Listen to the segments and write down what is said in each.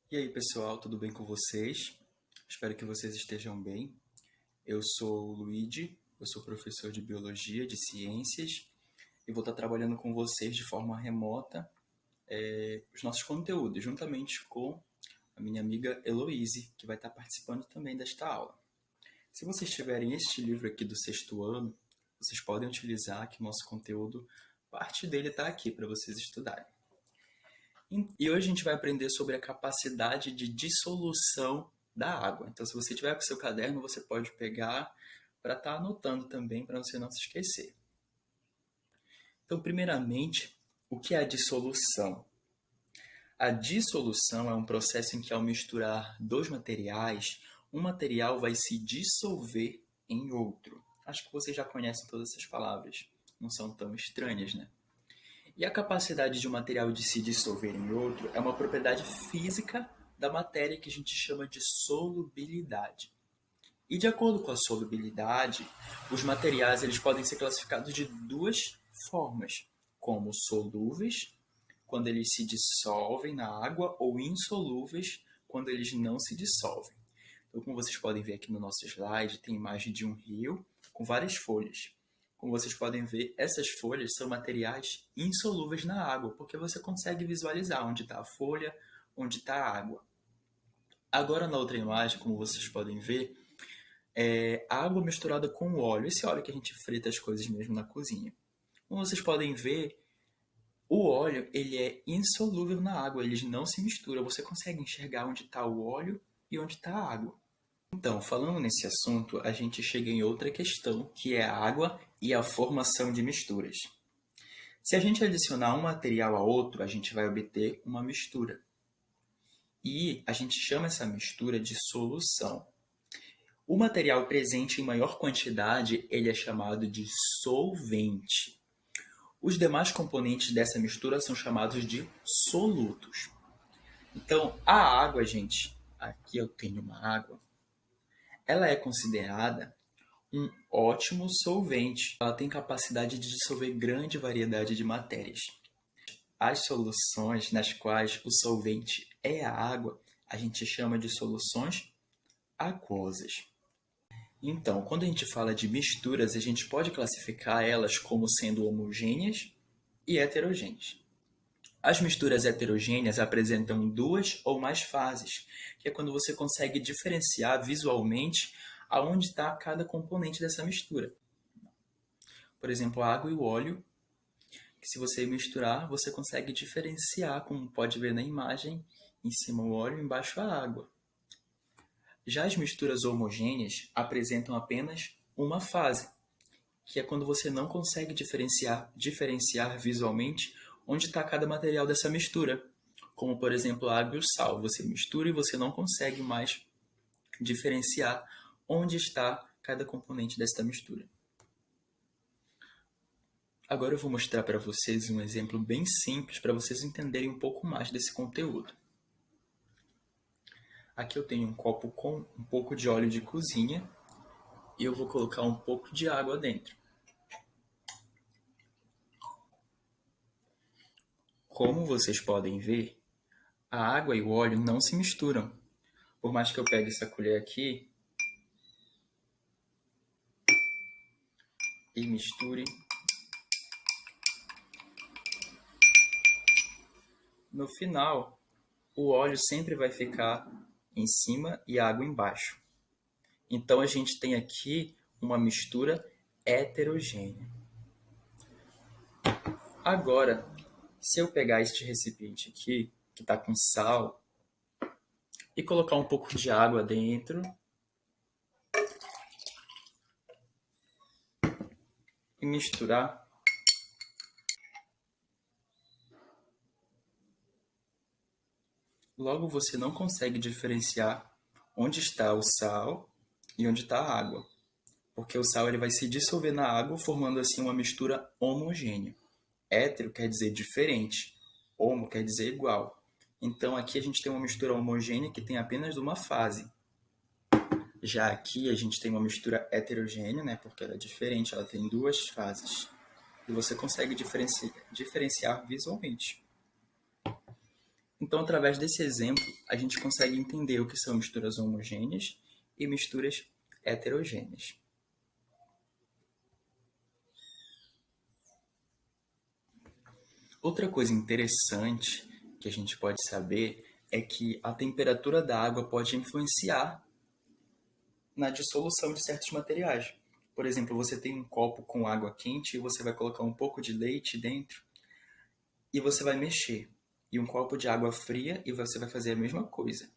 E aí, pessoal, tudo bem com vocês? Espero que vocês estejam bem. Eu sou o Luigi, eu sou professor de Biologia, de Ciências, e vou estar trabalhando com vocês de forma remota os nossos conteúdos, juntamente com a minha amiga Heloise, que vai estar participando também desta aula. Se vocês tiverem este livro aqui do sexto ano, vocês podem utilizar que o nosso conteúdo, parte dele está aqui para vocês estudarem. E hoje a gente vai aprender sobre a capacidade de dissolução da água. Então, se você tiver com o seu caderno, você pode pegar para estar anotando também, para você não se esquecer. Então, primeiramente, o que é a dissolução? A dissolução é um processo em que, ao misturar dois materiais, um material vai se dissolver em outro. Acho que vocês já conhecem todas essas palavras, não são tão estranhas, né? E a capacidade de um material de se dissolver em outro é uma propriedade física da matéria que a gente chama de solubilidade. E de acordo com a solubilidade, os materiais eles podem ser classificados de duas formas, como solúveis, quando eles se dissolvem na água, ou insolúveis, quando eles não se dissolvem. Então, como vocês podem ver aqui no nosso slide, tem imagem de um rio com várias folhas. Como vocês podem ver, essas folhas são materiais insolúveis na água, porque você consegue visualizar onde está a folha, onde está a água. Agora, na outra imagem, como vocês podem ver, é água misturada com óleo. Esse óleo que a gente frita as coisas mesmo na cozinha. Como vocês podem ver, o óleo ele é insolúvel na água, eles não se misturam. Você consegue enxergar onde está o óleo e onde está a água. Então, falando nesse assunto, a gente chega em outra questão, que é a água e a formação de misturas. Se a gente adicionar um material a outro, a gente vai obter uma mistura. E a gente chama essa mistura de solução. O material presente em maior quantidade, ele é chamado de solvente. Os demais componentes dessa mistura são chamados de solutos. Então, a água, gente, aqui eu tenho uma água, ela é considerada um ótimo solvente. Ela tem capacidade de dissolver grande variedade de matérias. As soluções nas quais o solvente é a água, a gente chama de soluções aquosas. Então, quando a gente fala de misturas, a gente pode classificar elas como sendo homogêneas e heterogêneas. As misturas heterogêneas apresentam duas ou mais fases, que é quando você consegue diferenciar visualmente aonde está cada componente dessa mistura. Por exemplo, a água e o óleo, que se você misturar, você consegue diferenciar, como pode ver na imagem, em cima o óleo, embaixo a água. Já as misturas homogêneas apresentam apenas uma fase, que é quando você não consegue diferenciar visualmente onde está cada material dessa mistura. Como, por exemplo, a água e o sal. Você mistura e você não consegue mais diferenciar onde está cada componente desta mistura. Agora eu vou mostrar para vocês um exemplo bem simples para vocês entenderem um pouco mais desse conteúdo. Aqui eu tenho um copo com um pouco de óleo de cozinha e eu vou colocar um pouco de água dentro. Como vocês podem ver, a água e o óleo não se misturam. Por mais que eu pegue essa colher aqui e misture, no final, o óleo sempre vai ficar em cima e a água embaixo. Então a gente tem aqui uma mistura heterogênea. Agora, se eu pegar este recipiente aqui, que está com sal, e colocar um pouco de água dentro, e misturar, logo você não consegue diferenciar onde está o sal e onde está a água, porque o sal ele vai se dissolver na água, formando assim uma mistura homogênea. Hétero quer dizer diferente, homo quer dizer igual. Então aqui a gente tem uma mistura homogênea que tem apenas uma fase. Já aqui a gente tem uma mistura heterogênea, né, porque ela é diferente, ela tem duas fases. E você consegue diferenciar visualmente. Então, através desse exemplo, a gente consegue entender o que são misturas homogêneas e misturas heterogêneas. Outra coisa interessante que a gente pode saber é que a temperatura da água pode influenciar na dissolução de certos materiais. Por exemplo, você tem um copo com água quente e você vai colocar um pouco de leite dentro e você vai mexer. E um copo de água fria e você vai fazer a mesma coisa.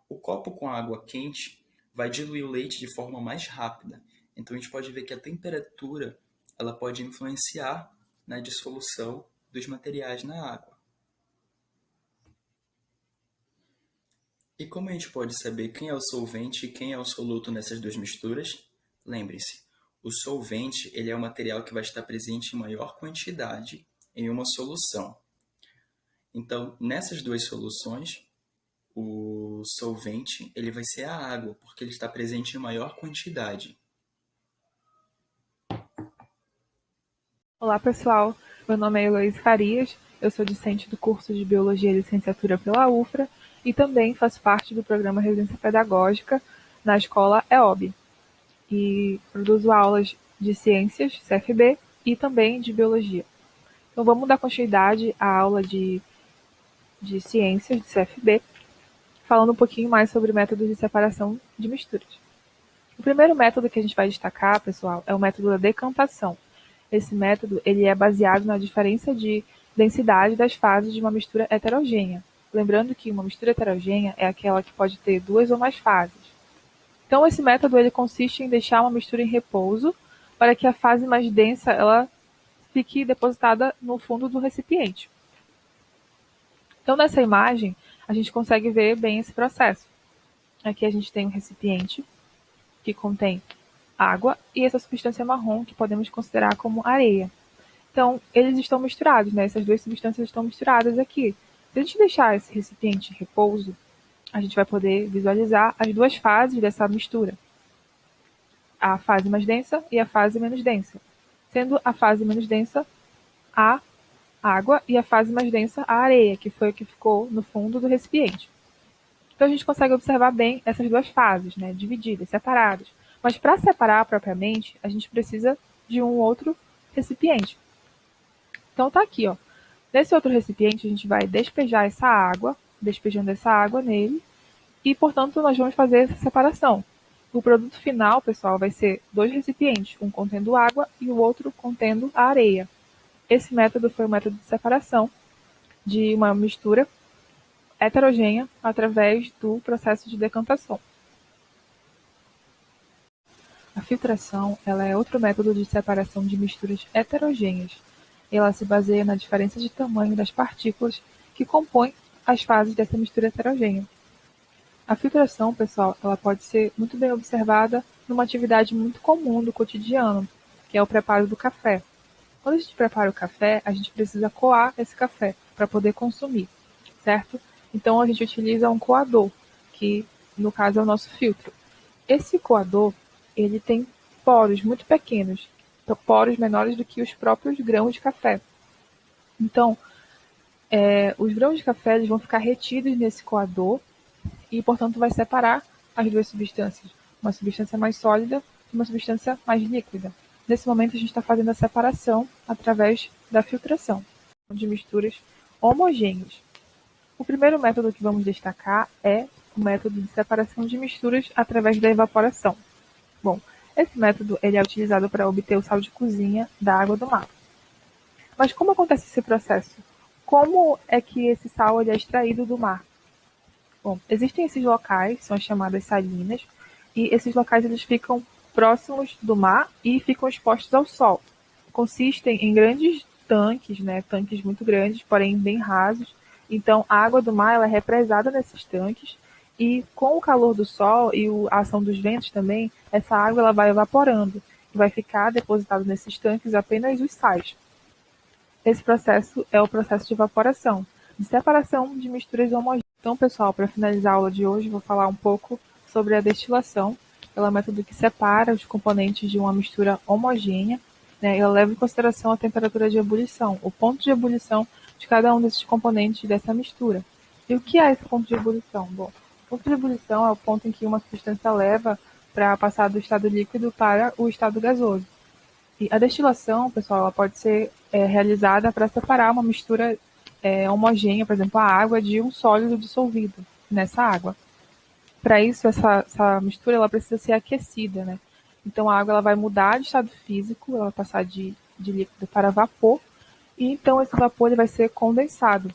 O copo com água quente vai diluir o leite de forma mais rápida. Então a gente pode ver que a temperatura ela pode influenciar na dissolução dos materiais na água. E como a gente pode saber quem é o solvente e quem é o soluto nessas duas misturas? Lembre-se, o solvente ele é o material que vai estar presente em maior quantidade em uma solução. Então, nessas duas soluções, o solvente ele vai ser a água, porque ele está presente em maior quantidade. Olá, pessoal. Meu nome é Heloísa Farias, eu sou discente do curso de Biologia e Licenciatura pela UFRA e também faço parte do programa Residência Pedagógica na escola EOB. E produzo aulas de Ciências, CFB, e também de Biologia. Então, vamos dar continuidade à aula de Ciências, de CFB, falando um pouquinho mais sobre métodos de separação de misturas. O primeiro método que a gente vai destacar, pessoal, é o método da decantação. Esse método ele é baseado na diferença de densidade das fases de uma mistura heterogênea. Lembrando que uma mistura heterogênea é aquela que pode ter duas ou mais fases. Então, esse método ele consiste em deixar uma mistura em repouso para que a fase mais densa ela fique depositada no fundo do recipiente. Então, nessa imagem, a gente consegue ver bem esse processo. Aqui a gente tem um recipiente que contém água e essa substância marrom que podemos considerar como areia. Então, eles estão misturados, né? Essas duas substâncias estão misturadas aqui. Se a gente deixar esse recipiente em repouso, a gente vai poder visualizar as duas fases dessa mistura. A fase mais densa e a fase menos densa. Sendo a fase menos densa a água e a fase mais densa a areia, que foi o que ficou no fundo do recipiente. Então, a gente consegue observar bem essas duas fases, né? Divididas, separadas. Mas para separar propriamente, a gente precisa de um outro recipiente. Então tá aqui, ó. Nesse outro recipiente, a gente vai despejar essa água, despejando essa água nele, e, portanto, nós vamos fazer essa separação. O produto final, pessoal, vai ser dois recipientes, um contendo água e o outro contendo a areia. Esse método foi o método de separação de uma mistura heterogênea através do processo de decantação. A filtração ela é outro método de separação de misturas heterogêneas. Ela se baseia na diferença de tamanho das partículas que compõem as fases dessa mistura heterogênea. A filtração, pessoal, ela pode ser muito bem observada numa atividade muito comum do cotidiano, que é o preparo do café. Quando a gente prepara o café, a gente precisa coar esse café para poder consumir, certo? Então a gente utiliza um coador, que no caso é o nosso filtro. Esse coador, ele tem poros muito pequenos, poros menores do que os próprios grãos de café. Então, os grãos de café eles vão ficar retidos nesse coador e, portanto, vai separar as duas substâncias, uma substância mais sólida e uma substância mais líquida. Nesse momento, a gente está fazendo a separação através da filtração de misturas homogêneas. O primeiro método que vamos destacar é o método de separação de misturas através da evaporação. Bom, esse método ele é utilizado para obter o sal de cozinha da água do mar. Mas como acontece esse processo? Como é que esse sal ele é extraído do mar? Bom, existem esses locais, são as chamadas salinas, e esses locais eles ficam próximos do mar e ficam expostos ao sol. Consistem em grandes tanques, né, tanques muito grandes, porém bem rasos. Então, a água do mar ela é represada nesses tanques e com o calor do sol e a ação dos ventos também, essa água ela vai evaporando e vai ficar depositado nesses tanques apenas os sais. Esse processo é o processo de evaporação, de separação de misturas homogêneas. Então, pessoal, para finalizar a aula de hoje, vou falar um pouco sobre a destilação. Ela é um método que separa os componentes de uma mistura homogênea, né? Ela leva em consideração a temperatura de ebulição, o ponto de ebulição de cada um desses componentes dessa mistura. E o que é esse ponto de ebulição? Bom, o ponto de ebulição é o ponto em que uma substância leva para passar do estado líquido para o estado gasoso. E a destilação, pessoal, ela pode ser realizada para separar uma mistura homogênea, por exemplo, a água, de um sólido dissolvido nessa água. Para isso, essa mistura ela precisa ser aquecida, né? Então, a água ela vai mudar de estado físico, ela vai passar de líquido para vapor, e então esse vapor ele vai ser condensado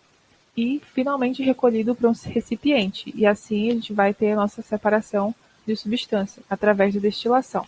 e finalmente recolhido para um recipiente. E assim a gente vai ter a nossa separação de substância através da destilação.